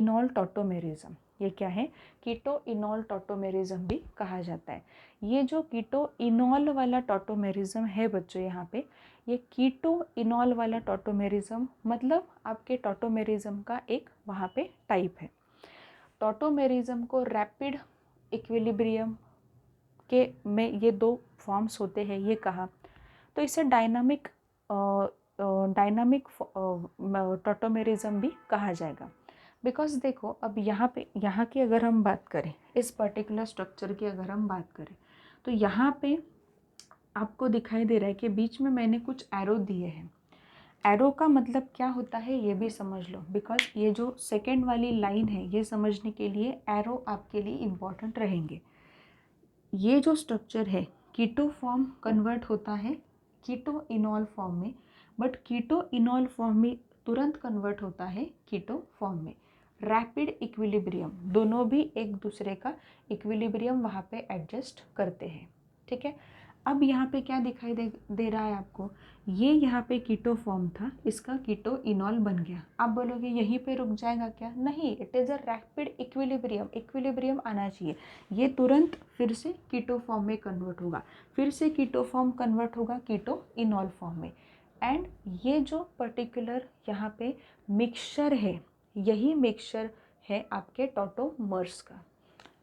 इनॉल tautomerism, ये क्या है, कीटो इनॉल टॉटोमेरिज्म भी कहा जाता है। ये जो कीटो इनॉल वाला टॉटोमेरिज्म है बच्चों, यहाँ पे ये कीटो इनॉल वाला टॉटोमेरिज्म मतलब आपके टॉटोमेरिज्म का एक वहाँ पे टाइप है। टॉटोमेरिज्म को रैपिड इक्विलिब्रियम के में ये दो फॉर्म्स होते हैं, ये कहा, तो इसे डायनामिक टॉटोमेरिज्म भी कहा जाएगा। बिकॉज देखो अब यहाँ पे, यहाँ की अगर हम बात करें, इस पर्टिकुलर स्ट्रक्चर की अगर हम बात करें, तो यहाँ पे आपको दिखाई दे रहा है कि बीच में मैंने कुछ एरो दिए हैं। एरो का मतलब क्या होता है ये भी समझ लो, बिकॉज ये जो सेकेंड वाली लाइन है ये समझने के लिए एरो आपके लिए इम्पॉर्टेंट रहेंगे। ये जो स्ट्रक्चर है कीटो फॉर्म कन्वर्ट होता है कीटो इनॉल फॉर्म में, बट कीटो इनॉल फॉर्म में तुरंत कन्वर्ट होता है कीटो फॉर्म में। रैपिड इक्विलिब्रियम, दोनों भी एक दूसरे का इक्विलिब्रियम वहाँ पे एडजस्ट करते हैं, ठीक है। अब यहाँ पे क्या दिखाई दे रहा है आपको, ये यहाँ पे कीटो फॉर्म था, इसका कीटो इनॉल बन गया। आप बोलोगे यहीं पे रुक जाएगा क्या, नहीं, it is a rapid equilibrium, equilibrium आना चाहिए। ये तुरंत फिर से कीटो फॉर्म में कन्वर्ट होगा, फिर से कीटो फॉर्म कन्वर्ट होगा कीटो इनॉल फॉर्म में। एंड ये जो पर्टिकुलर यहाँ पे मिक्सचर है, यही मिक्सचर है आपके टॉटोमर्स का।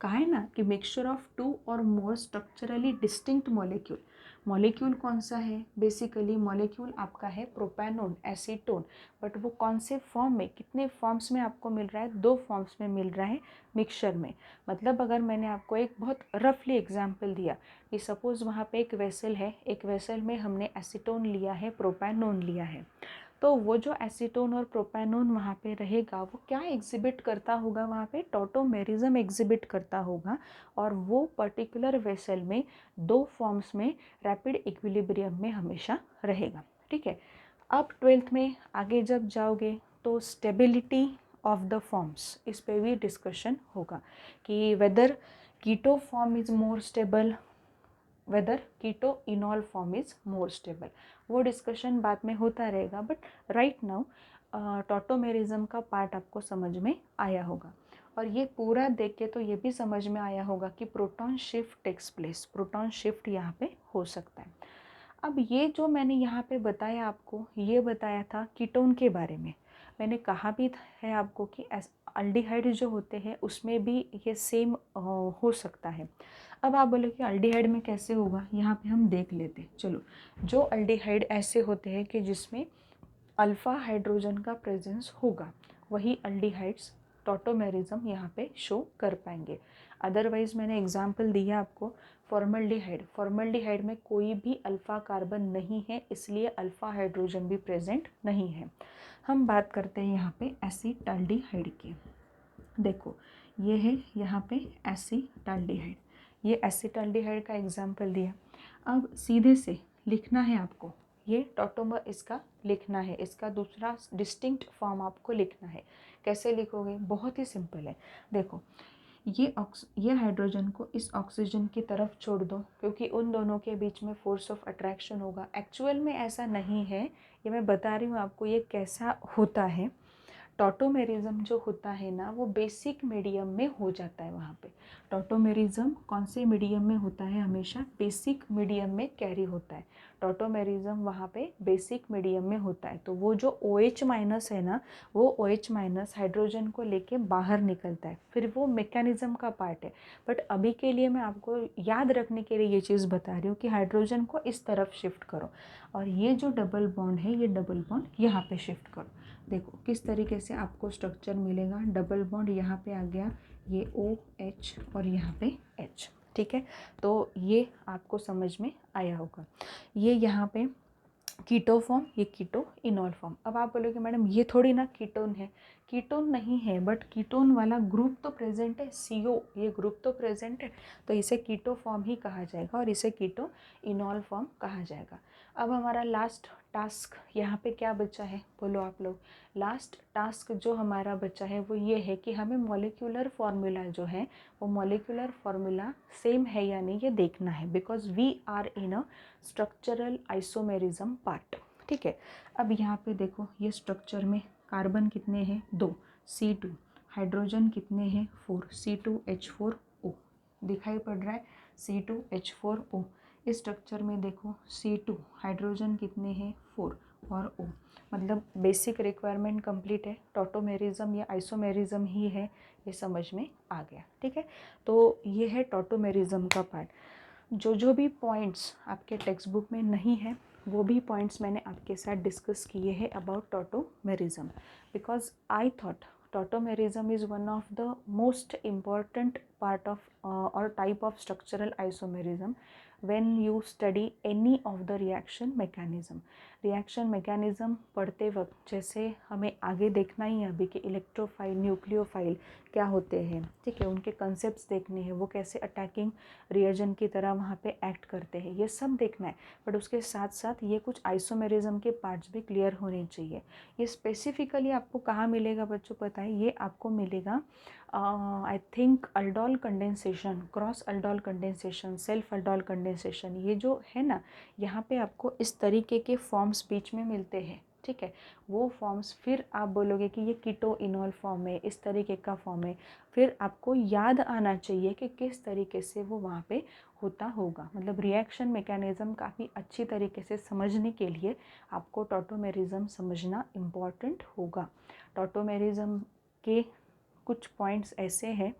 कहा है ना कि मिक्सचर ऑफ टू और मोर स्ट्रक्चरली डिस्टिंक्ट मॉलिक्यूल। मॉलिक्यूल कौन सा है, बेसिकली मॉलिक्यूल आपका है प्रोपैनोन, एसीटोन, बट वो कौन से फॉर्म में, कितने फॉर्म्स में आपको मिल रहा है, दो फॉर्म्स में मिल रहा है मिक्सचर में। मतलब अगर मैंने आपको एक बहुत रफली एग्जांपल दिया कि सपोज़ वहाँ पे एक वेसल है, एक वेसल में हमने एसीटोन लिया है, प्रोपैनोन लिया है, तो वो जो एसीटोन और प्रोपैनोन वहाँ पे रहेगा वो क्या एग्जिबिट करता होगा, वहाँ पे टॉटोमेरिज्म एग्जिबिट करता होगा, और वो पर्टिकुलर वेसल में दो फॉर्म्स में रैपिड इक्विलिब्रियम में हमेशा रहेगा, ठीक है। अब 12th में आगे जब जाओगे तो स्टेबिलिटी ऑफ द फॉर्म्स, इस पे भी डिस्कशन होगा कि whether keto form is more stable, whether keto enol form is more stable, वो डिस्कशन बाद में होता रहेगा। बट राइट नाउ टॉटोमेरिज्म का पार्ट आपको समझ में आया होगा, और ये पूरा देख के तो ये भी समझ में आया होगा कि proton shift takes place, proton shift यहाँ पे हो सकता है। अब ये जो मैंने यहाँ पे बताया आपको, ये बताया था कीटोन के बारे में। मैंने कहा भी है आपको कि अल्डिहाइड जो होते हैं उसमें भी ये सेम हो सकता है। अब आप बोलो कि अल्डिहाइड में कैसे होगा, यहाँ पे हम देख लेते हैं। चलो, जो अल्डिहाइड ऐसे होते हैं कि जिसमें अल्फ़ा हाइड्रोजन का प्रेजेंस होगा, वही अल्डिहाइड्स टॉटोमेरिज्म यहाँ पे शो कर पाएंगे। अदरवाइज मैंने एग्जाम्पल दिया आपको, फॉर्मल्डिहाइड, फॉर्मल्डिहाइड में कोई भी अल्फ़ा कार्बन नहीं है, इसलिए अल्फ़ा हाइड्रोजन भी प्रेजेंट नहीं है। हम बात करते हैं यहाँ पे एसीटाल्डिहाइड की। देखो ये है यहाँ पे एसीटाल्डिहाइड, ये एसीटाल्डिहाइड का एग्जाम्पल दिया। अब सीधे से लिखना है आपको, ये टॉटोमर इसका लिखना है, इसका दूसरा डिस्टिंक्ट फॉर्म आपको लिखना है। कैसे लिखोगे, बहुत ही सिंपल है। देखो ये हाइड्रोजन को इस ऑक्सीजन की तरफ छोड़ दो, क्योंकि उन दोनों के बीच में फोर्स ऑफ अट्रैक्शन होगा। एक्चुअल में ऐसा नहीं है, ये मैं बता रही हूँ आपको ये कैसा होता है। टॉटोमेरिज्म जो होता है ना, वो बेसिक मीडियम में हो जाता है। वहाँ पे टॉटोमेरिज्म कौन से मीडियम में होता है, हमेशा बेसिक मीडियम में कैरी होता है। टॉटोमेरिज्म वहाँ पे बेसिक मीडियम में होता है, तो वो जो OH माइनस है ना, वो OH माइनस हाइड्रोजन को लेके बाहर निकलता है, फिर वो मैकेनिज्म का पार्ट है। बट अभी के लिए मैं आपको याद रखने के लिए ये चीज़ बता रही हूँ कि हाइड्रोजन को इस तरफ शिफ्ट करो, और ये जो डबल बॉन्ड है, ये डबल बॉन्ड यहाँ पे शिफ्ट करो। देखो किस तरीके से आपको स्ट्रक्चर मिलेगा, डबल बॉन्ड यहाँ पे आ गया, ये OH और यहाँ पे H, ठीक है। तो ये आपको समझ में आया होगा। ये यहाँ पे कीटो फॉर्म, ये कीटो इनॉल फॉर्म। अब आप बोलोगे मैडम ये थोड़ी ना कीटोन है, कीटोन नहीं है, बट कीटोन वाला ग्रुप तो प्रेजेंट है, CO, ये ग्रुप तो प्रेजेंट है, तो इसे कीटो फॉर्म ही कहा जाएगा और इसे कीटो इनॉल फॉर्म कहा जाएगा। अब हमारा लास्ट टास्क यहाँ पे क्या बचा है, बोलो आप लोग। लास्ट टास्क जो हमारा बचा है वो ये है कि हमें मॉलिक्यूलर फार्मूला जो है, वो मॉलिक्यूलर फार्मूला सेम है या नहीं ये देखना है, because we are in a structural isomerism part, ठीक है। अब यहाँ पे देखो, ये स्ट्रक्चर में कार्बन कितने हैं, 2, C2, हाइड्रोजन कितने हैं 4, C2H4O दिखाई पड़ रहा है, C2H4O। इस स्ट्रक्चर में देखो C2 हाइड्रोजन कितने हैं 4 और O, मतलब बेसिक रिक्वायरमेंट कंप्लीट है। टॉटोमेरिज्म या आइसोमेरिज्म ही है, ये समझ में आ गया। ठीक है, तो ये है टॉटोमेरिज्म का पार्ट। जो भी पॉइंट्स आपके टेक्स्ट बुक में नहीं है वो भी पॉइंट्स मैंने आपके साथ डिस्कस किए हैं about tautomerism, because I thought tautomerism is one of the most important part of और type of structural isomerism when you study any of the reaction mechanism। Reaction mechanism पढ़ते वक्त जैसे हमें आगे देखना ही है अभी कि इलेक्ट्रोफाइल न्यूक्लियोफाइल क्या होते हैं, ठीक है, उनके कंसेप्ट्स देखने हैं, वो कैसे अटैकिंग रिएजेंट की तरह वहाँ पे एक्ट करते हैं, ये सब देखना है। बट उसके साथ साथ ये कुछ आइसोमेरिज्म के पार्ट्स भी क्लियर होने चाहिए। ये स्पेसिफिकली आपको कहाँ मिलेगा बच्चों पता है? ये आपको मिलेगा I think aldol condensation, cross aldol condensation, self aldol condensation, ये जो है ना यहाँ पे आपको इस तरीके के फॉर्म्स बीच में मिलते हैं। ठीक है, वो फॉर्म्स फिर आप बोलोगे कि ये कीटो इनॉल फॉर्म है, इस तरीके का फॉर्म है, फिर आपको याद आना चाहिए कि किस तरीके से वो वहाँ पे होता होगा। मतलब रिएक्शन मैकेनिज़्म काफ़ी अच्छी तरीके से समझने के लिए आपको टॉटोमेरिज्म समझना इम्पॉर्टेंट होगा। टॉटोमेरिज्म के कुछ पॉइंट्स ऐसे हैं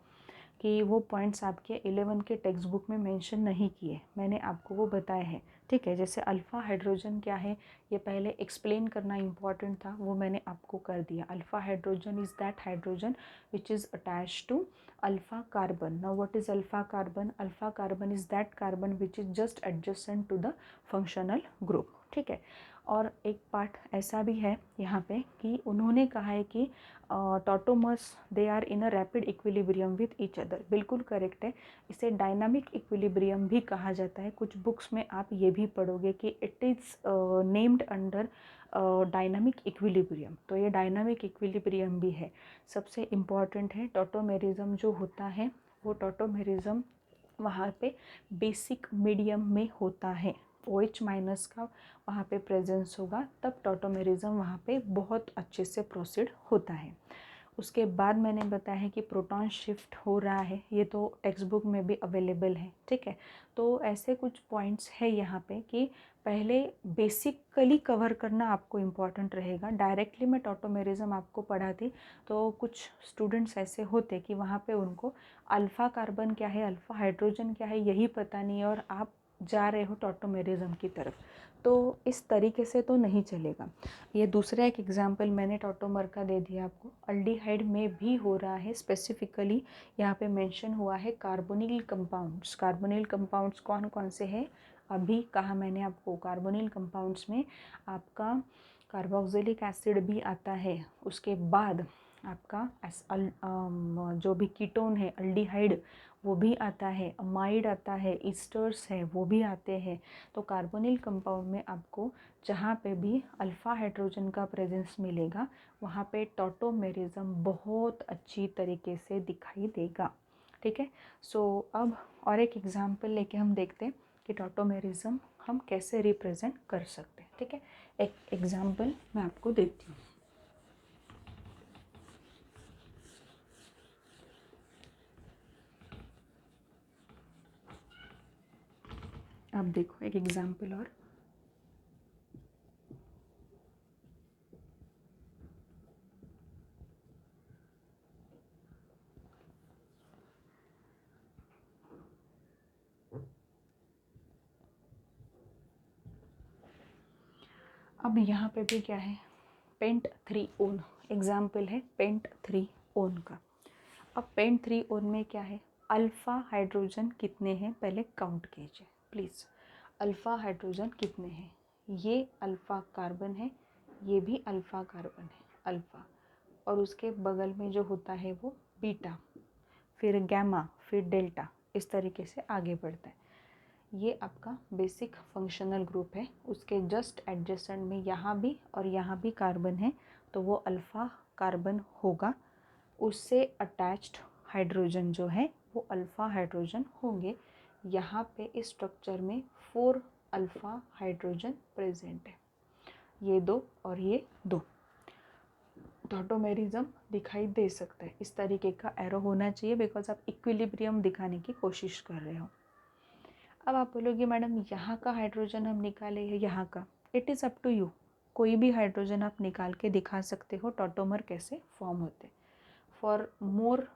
कि वो पॉइंट्स आपके 11 के टेक्स्ट बुक में मेंशन नहीं किए, मैंने आपको वो बताए हैं। ठीक है, जैसे अल्फ़ा हाइड्रोजन क्या है ये पहले एक्सप्लेन करना इम्पॉर्टेंट था, वो मैंने आपको कर दिया। Alpha hydrogen is that hydrogen which is attached to alpha carbon. Now what is alpha carbon? Alpha carbon is that carbon which is just adjacent to the functional group. ठीक है, और एक पार्ट ऐसा भी है यहाँ पे कि उन्होंने कहा है कि tautomers they are in a rapid equilibrium with each other. बिल्कुल करेक्ट है, इसे डायनामिक इक्विलिब्रियम भी कहा जाता है। कुछ बुक्स में आप ये भी पढ़ोगे कि it is named under dynamic equilibrium, तो ये डायनामिक इक्विलिब्रियम भी है। सबसे इम्पॉर्टेंट है टॉटोमेरिज्म जो होता है वो टॉटोमेरिज्म वहाँ पे बेसिक मीडियम में होता है, OH माइनस का वहाँ पे प्रेजेंस होगा, तब टॉटोमेरिज्म वहाँ पे बहुत अच्छे से प्रोसीड होता है। उसके बाद मैंने बताया है कि प्रोटॉन शिफ्ट हो रहा है, ये तो टेक्स्ट बुक में भी अवेलेबल है। ठीक है, तो ऐसे कुछ पॉइंट्स है यहाँ पे कि पहले बेसिकली कवर करना आपको इम्पॉर्टेंट रहेगा। डायरेक्टली मैं टॉटोमेरिज्म आपको पढ़ाती तो कुछ स्टूडेंट्स ऐसे होते कि वहाँ पे उनको अल्फ़ा कार्बन क्या है, अल्फ़ा हाइड्रोजन क्या है यही पता नहीं है और आप जा रहे हो टॉटोमेरिज्म की तरफ, तो इस तरीके से तो नहीं चलेगा। ये दूसरा एक एग्जांपल मैंने टॉटोमर का दे दिया आपको। अल्डिहाइड में भी हो रहा है, स्पेसिफिकली यहाँ पे मेंशन हुआ है कार्बोनिल कंपाउंड्स। कार्बोनिल कंपाउंड्स कौन कौन से हैं अभी कहा मैंने आपको। कार्बोनिल कंपाउंड्स में आपका कार्बोक्सिलिक एसिड भी आता है, उसके बाद आपका जो भी कीटोन है अल्डिहाइड वो भी आता है, अमाइड आता है, ईस्टर्स है वो भी आते हैं। तो कार्बोनिल कंपाउंड में आपको जहाँ पे भी अल्फ़ा हाइड्रोजन का प्रेजेंस मिलेगा वहाँ पे टॉटोमेरिज्म बहुत अच्छी तरीके से दिखाई देगा। ठीक है, सो अब और एक एग्जांपल लेके हम देखते हैं कि टॉटोमेरिज्म हम कैसे रिप्रेजेंट कर सकते हैं। ठीक है, एक एग्जांपल मैं आपको देती हूँ। अब देखो एक एग्जांपल और, अब यहाँ पे भी क्या है पेंट 3 ओन एग्जाम्पल है पेंट 3 ओन का। अब पेंट 3 ओन में क्या है, अल्फ़ा हाइड्रोजन कितने हैं पहले काउंट कीजिए प्लीज़। अल्फ़ा हाइड्रोजन कितने हैं, ये अल्फ़ा कार्बन है, ये भी अल्फ़ा कार्बन है अल्फ़ा, और उसके बगल में जो होता है वो बीटा, फिर गैमा, फिर डेल्टा, इस तरीके से आगे बढ़ता है। ये आपका बेसिक फंक्शनल ग्रुप है। उसके जस्ट एडजेसेंट में यहाँ भी और यहाँ भी कार्बन है, तो वो अल्फ़ा कार्बन होगा। उससे अटैच्ड हाइड्रोजन जो है वो अल्फ़ा हाइड्रोजन होंगे। यहाँ पे इस स्ट्रक्चर में 4 अल्फ़ा हाइड्रोजन प्रेजेंट है, ये 2 और ये 2। टॉटोमेरिज्म दिखाई दे सकता है। इस तरीके का एरो होना चाहिए बिकॉज आप इक्विलिब्रियम दिखाने की कोशिश कर रहे हो। अब आप बोलोगे मैडम यहाँ का हाइड्रोजन हम निकाले या यहाँ का, it is up to you. कोई भी हाइड्रोजन आप निकाल के दिखा सकते हो टॉटोमर कैसे फॉर्म होते। फॉर मोर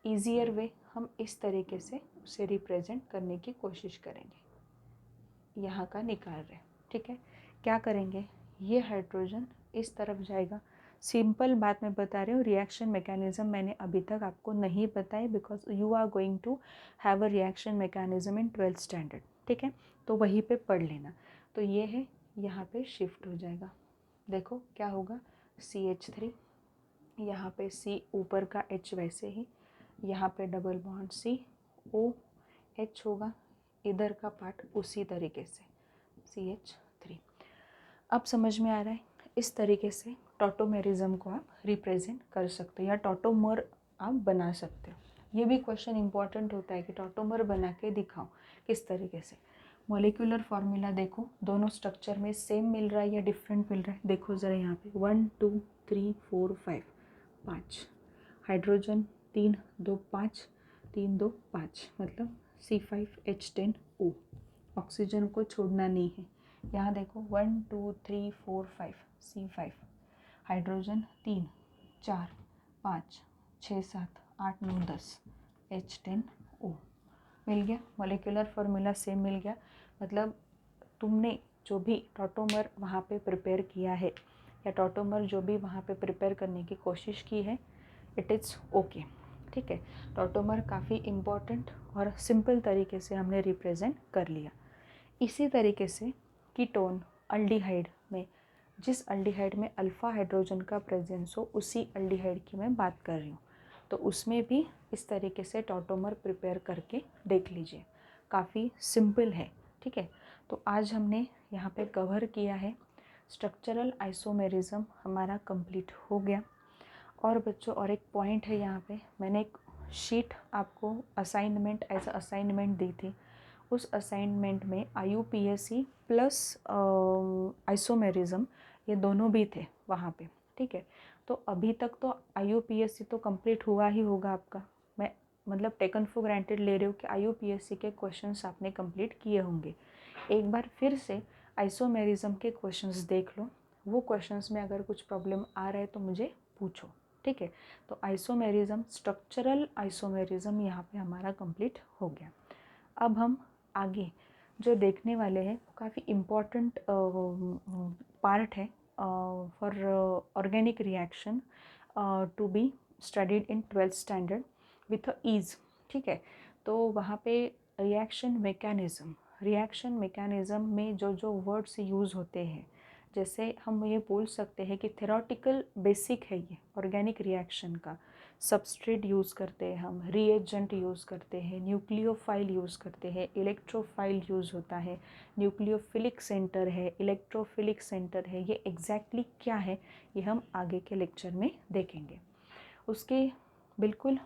ईजियर वे हम इस तरीके से उसे रिप्रेजेंट करने की कोशिश करेंगे। यहाँ का निकाल रहे, ठीक है। क्या करेंगे, ये हाइड्रोजन इस तरफ जाएगा। सिंपल बात मैं बता रही हूँ, रिएक्शन मैकेनिज्म मैंने अभी तक आपको नहीं बताई because you are going to have a reaction mechanism in 12th standard, ठीक है। तो वहीं पे पढ़ लेना। तो ये है, यहाँ पे शिफ्ट हो जाएगा। देखो क्या होगा, CH3, यहाँ पे C ऊपर का H वैसे ही, यहाँ पे डबल बॉन्ड COH होगा, इधर का पार्ट उसी तरीके से CH3। अब समझ में आ रहा है, इस तरीके से टॉटोमेरिज्म को आप रिप्रेजेंट कर सकते हो या टॉटोमर आप बना सकते हो। ये भी क्वेश्चन इंपॉर्टेंट होता है कि टॉटोमर बना के दिखाओ किस तरीके से। मॉलिक्यूलर फार्मूला देखो, दोनों स्ट्रक्चर में सेम मिल रहा है या डिफरेंट मिल रहा है। देखो ज़रा यहाँ पे 1 2 3 4 5, 5 हाइड्रोजन, 3 2 5, 3 2 5, मतलब C5H10O। ऑक्सीजन को छोड़ना नहीं है। यहाँ देखो 1 2 3 4 5, C5 हाइड्रोजन, 3 4 5 6 7 8 9 10, H10O मिल गया। मॉलिक्यूलर फार्मूला सेम मिल गया। मतलब तुमने जो भी टॉटोमर वहाँ पे प्रिपेयर किया है या टॉटोमर जो भी वहाँ पे प्रिपेयर करने की कोशिश की है, इट इज़ ओके, ठीक है। टॉटोमर काफ़ी इम्पॉर्टेंट और सिंपल तरीके से हमने रिप्रेजेंट कर लिया। इसी तरीके से कीटोन अल्डिहाइड में, जिस अल्डिहाइड में अल्फ़ा हाइड्रोजन का प्रेजेंस हो, उसी अल्डिहाइड की मैं बात कर रही हूँ। तो उसमें भी इस तरीके से टॉटोमर प्रिपेयर करके देख लीजिए, काफ़ी सिंपल है, ठीक है। तो आज हमने यहाँ पे कवर किया है स्ट्रक्चरल आइसोमेरिज्म, हमारा कंप्लीट हो गया। और बच्चों और एक पॉइंट है, यहाँ पे मैंने एक शीट आपको असाइनमेंट एज असाइनमेंट दी थी। उस असाइनमेंट में IUPAC प्लस आइसोमेरिज्म ये दोनों भी थे वहाँ पे, ठीक है। तो अभी तक तो IUPAC तो कंप्लीट हुआ ही होगा आपका। मैं मतलब टेकन फॉर ग्रांटेड ले रही हूँ कि IUPAC के क्वेश्चंस आपने कंप्लीट किए होंगे। एक बार फिर से आइसोमेरिज्म के क्वेश्चंस देख लो। वो क्वेश्चंस में अगर कुछ प्रॉब्लम आ रहा है तो मुझे पूछो, ठीक है। तो आइसोमेरिज्म, स्ट्रक्चरल आइसोमेरिज्म यहाँ पे हमारा कंप्लीट हो गया। अब हम आगे जो देखने वाले हैं वो काफ़ी इम्पॉर्टेंट पार्ट है for organic reaction to be studied in 12th standard with ease, ठीक है। तो वहाँ पे रिएक्शन मैकेनिज़्म में जो जो वर्ड्स यूज़ होते हैं, जैसे हम ये बोल सकते हैं कि थेरोटिकल बेसिक है ये ऑर्गेनिक रिएक्शन का। सबस्ट्रेट यूज़ करते हैं हम, रिएजेंट यूज़ करते हैं, न्यूक्लियोफाइल यूज़ करते हैं, इलेक्ट्रोफाइल यूज़ होता है, न्यूक्लियोफिलिक सेंटर है, इलेक्ट्रोफिलिक सेंटर है। ये एग्जैक्टली क्या है ये हम आगे के लेक्चर में देखेंगे। उसके बिल्कुल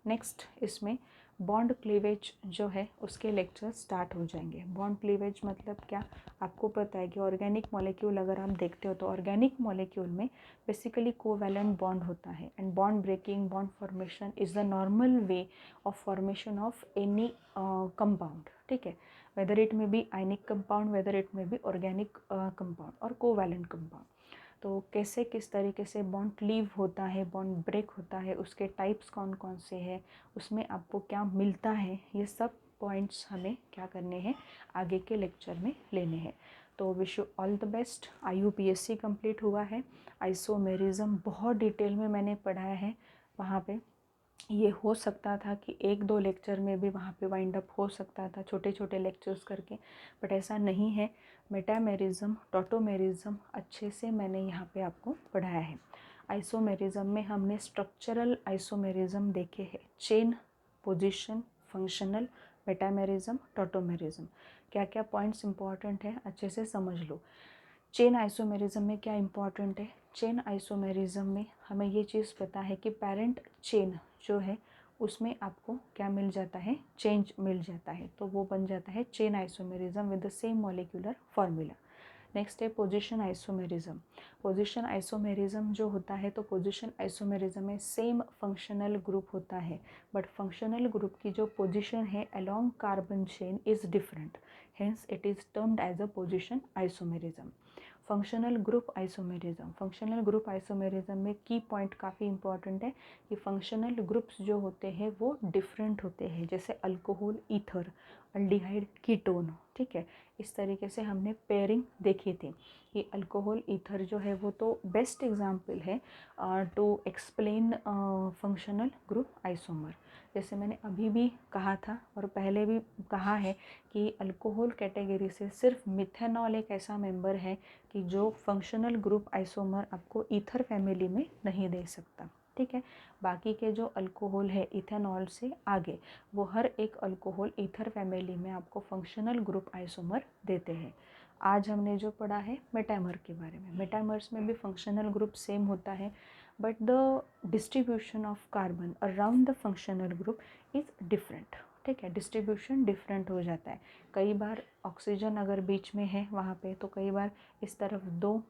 नेक्स्ट इसमें बॉन्ड क्लीवेज जो है उसके लेक्चर स्टार्ट हो जाएंगे। बॉन्ड क्लीवेज मतलब क्या, आपको पता है कि ऑर्गेनिक मॉलिक्यूल अगर आप देखते हो तो ऑर्गेनिक मॉलिक्यूल में बेसिकली कोवैलेंट बॉन्ड होता है and bond breaking, bond formation is the normal way of formation of any compound, ठीक है। Whether it may be ionic compound, whether it may be organic compound और covalent compound. तो कैसे किस तरीके से बॉन्ड क्लीव होता है, बॉन्ड ब्रेक होता है, उसके टाइप्स कौन कौन से हैं, उसमें आपको क्या मिलता है, ये सब पॉइंट्स हमें क्या करने हैं आगे के लेक्चर में लेने हैं। तो wish you all the best. IUPAC complete हुआ है। आइसोमेरिज्म बहुत डिटेल में मैंने पढ़ाया है वहाँ पे। ये हो सकता था कि 1-2 लेक्चर में भी वहाँ पे वाइंड अप हो सकता था छोटे छोटे लेक्चर्स करके, बट ऐसा नहीं है। मेटामेरिज्म, टॉटोमेरिज्म अच्छे से मैंने यहाँ पे आपको पढ़ाया है। आइसोमेरिज्म में हमने स्ट्रक्चरल आइसोमेरिज्म देखे हैं, chain, position, functional, metamerism, tautomerism. क्या क्या पॉइंट्स इंपॉर्टेंट है अच्छे से समझ लो। चेन आइसोमेरिज्म में क्या इंपॉर्टेंट है, चेन आइसोमेरिज्म में हमें ये चीज़ पता है कि पेरेंट चेन जो है उसमें आपको क्या मिल जाता है, चेंज मिल जाता है, तो वो बन जाता है chain isomerism with the same molecular formula. Next है पोजीशन आइसोमेरिज्म। पोजीशन आइसोमेरिज्म जो होता है, तो पोजीशन आइसोमेरिज्म में सेम फंक्शनल ग्रुप होता है, बट फंक्शनल ग्रुप की जो पोजीशन है along carbon chain is different, hence it is termed as a position isomerism. Functional group isomerism, functional group isomerism में की पॉइंट काफ़ी इंपॉर्टेंट है कि फंक्शनल ग्रुप्स जो होते हैं वो डिफरेंट होते हैं, जैसे अल्कोहल ईथर, अल्डिहाइड कीटोन, ठीक है। इस तरीके से हमने पेयरिंग देखी थी कि अल्कोहल ईथर जो है वो तो बेस्ट एग्जाम्पल है to explain functional group isomer. जैसे मैंने अभी भी कहा था और पहले भी कहा है कि अल्कोहल कैटेगरी से सिर्फ मिथेनॉल एक ऐसा मेंबर है कि जो फंक्शनल ग्रुप आइसोमर आपको ईथर फैमिली में नहीं दे सकता, ठीक है। बाकी के जो अल्कोहल है इथेनॉल से आगे, वो हर एक अल्कोहल ईथर फैमिली में आपको फंक्शनल ग्रुप आइसोमर देते हैं। आज हमने जो पढ़ा है मेटामर के बारे में, मेटामर्स में भी फंक्शनल ग्रुप सेम होता है, but the distribution of carbon around the functional group is different, ठीक है। डिस्ट्रीब्यूशन डिफरेंट हो जाता है। कई बार ऑक्सीजन अगर बीच में है वहाँ पे, तो कई बार इस तरफ 2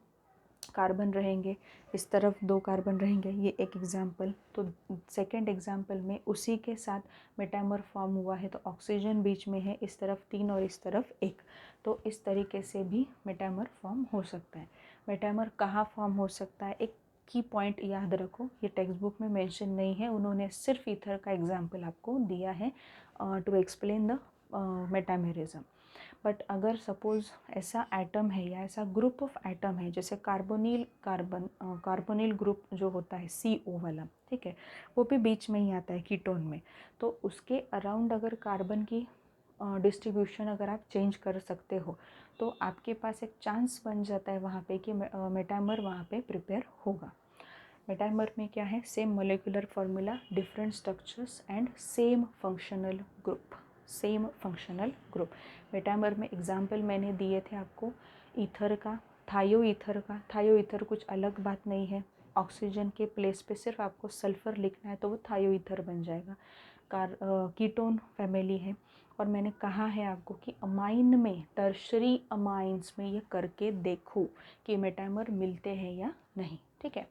कार्बन रहेंगे, इस तरफ 2 कार्बन रहेंगे, ये एक एग्जाम्पल। तो सेकंड एग्जाम्पल में उसी के साथ मेटामर फॉर्म हुआ है, तो ऑक्सीजन बीच में है, इस तरफ 3 और इस तरफ 1, तो इस तरीके से भी मेटामर फॉर्म हो सकता है। मेटामर कहाँ फॉर्म हो सकता है, एक की पॉइंट याद रखो, ये टेक्स्ट बुक में मेंशन नहीं है, उन्होंने सिर्फ ईथर का एग्जाम्पल आपको दिया है to explain the metamerism. But अगर सपोज़ ऐसा एटम है या ऐसा ग्रुप ऑफ एटम है, जैसे कार्बोनिल ग्रुप जो होता है CO वाला, ठीक है, वो भी बीच में ही आता है कीटोन में, तो उसके अराउंड अगर कार्बन की डिस्ट्रीब्यूशन अगर आप चेंज कर सकते हो, तो आपके पास एक चांस बन जाता है वहाँ पे कि मेटामर वहाँ पे प्रिपेयर होगा। मेटामर में क्या है, same molecular formula, different structures and same functional group, same functional group. Metamer में एग्जाम्पल मैंने दिए थे आपको ईथर का, थायो ईथर का। थायो ईथर कुछ अलग बात नहीं है, ऑक्सीजन के प्लेस पे सिर्फ आपको सल्फ़र लिखना है तो वो थायो ईथर बन जाएगा। कीटोन फैमिली है, और मैंने कहा है आपको कि अमाइन में, टर्शरी अमाइंस में ये करके देखो कि मेटामर मिलते हैं या नहीं, ठीक है।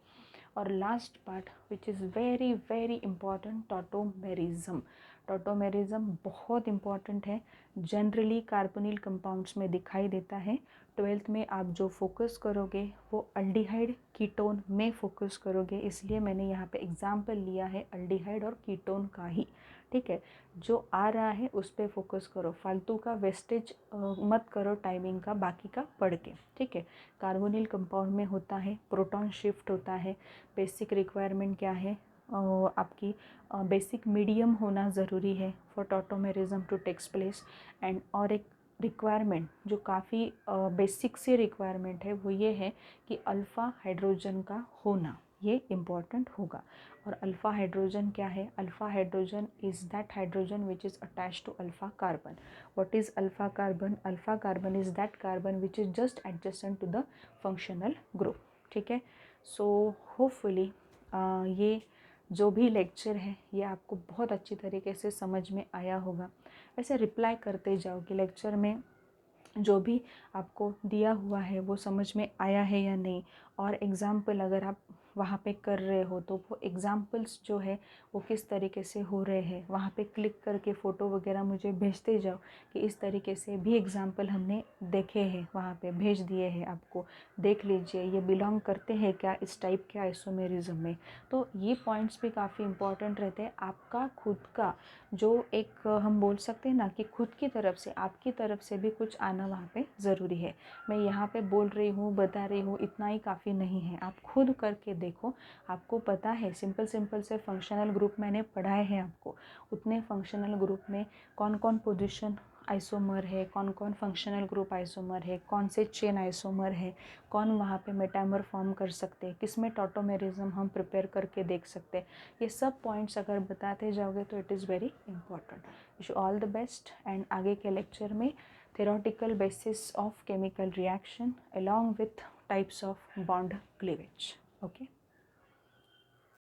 और last part which is very very important, tautomerism. Tautomerism बहुत इंपॉर्टेंट है, जनरली कार्बोनिल कंपाउंड्स में दिखाई देता है। 12th में आप जो फोकस करोगे वो अल्डिहाइड कीटोन में फोकस करोगे, इसलिए मैंने यहाँ पे एग्जाम्पल लिया है अल्डिहाइड और कीटोन का ही, ठीक है। जो आ रहा है उस पर फोकस करो, फालतू का वेस्टेज मत करो टाइमिंग का, बाकी का पढ़ के, ठीक है। कार्बोनिल कंपाउंड में होता है प्रोटॉन शिफ्ट होता है, बेसिक रिक्वायरमेंट क्या है, आपकी बेसिक मीडियम होना ज़रूरी है for tautomerism to takes place. And और एक रिक्वायरमेंट जो काफ़ी बेसिक सी रिक्वायरमेंट है वो ये है कि अल्फ़ा हाइड्रोजन का होना, ये इम्पॉर्टेंट होगा। और अल्फ़ा हाइड्रोजन क्या है, alpha hydrogen is that hydrogen which is attached to alpha carbon. What is alpha carbon, alpha carbon is that carbon which is just adjacent to the functional group, ठीक है। So hopefully ये जो भी lecture है ये आपको बहुत अच्छी तरीके से समझ में आया होगा। वैसे रिप्लाई करते जाओ कि लेक्चर में जो भी आपको दिया हुआ है वो समझ में आया है या नहीं, और एग्ज़ाम्पल अगर आप वहाँ पे कर रहे हो तो वो एग्ज़ाम्पल्स जो है वो किस तरीके से हो रहे हैं, वहाँ पे क्लिक करके फ़ोटो वगैरह मुझे भेजते जाओ कि इस तरीके से भी एग्ज़ाम्पल हमने देखे हैं, वहाँ पे भेज दिए हैं आपको, देख लीजिए ये बिलोंग करते हैं क्या इस टाइप के आइसोमेरिज्म में। तो ये पॉइंट्स भी काफ़ी इंपॉर्टेंट रहते हैं। आपका खुद का जो एक हम बोल सकते हैं ना कि खुद की तरफ से, आपकी तरफ से भी कुछ आना वहाँ पे ज़रूरी है। मैं यहाँ पे बोल रही हूँ, बता रही हूँ, इतना ही काफ़ी नहीं है, आप खुद करके देखो। आपको पता है सिंपल सिंपल से फंक्शनल ग्रुप मैंने पढ़ाए हैं आपको, उतने फंक्शनल ग्रुप में कौन कौन पोजीशन आइसोमर है, कौन कौन फंक्शनल ग्रुप आइसोमर है, कौन से चेन आइसोमर है, कौन वहाँ पे मेटामर फॉर्म कर सकते हैं, किस में टॉटोमेरिज्म हम प्रिपेयर करके देख सकते हैं। ये सब पॉइंट्स अगर बताते जाओगे तो it is very important. Wish you all the best. And आगे के लेक्चर में theoretical basis of chemical reaction along with types of bond cleavage. Okay.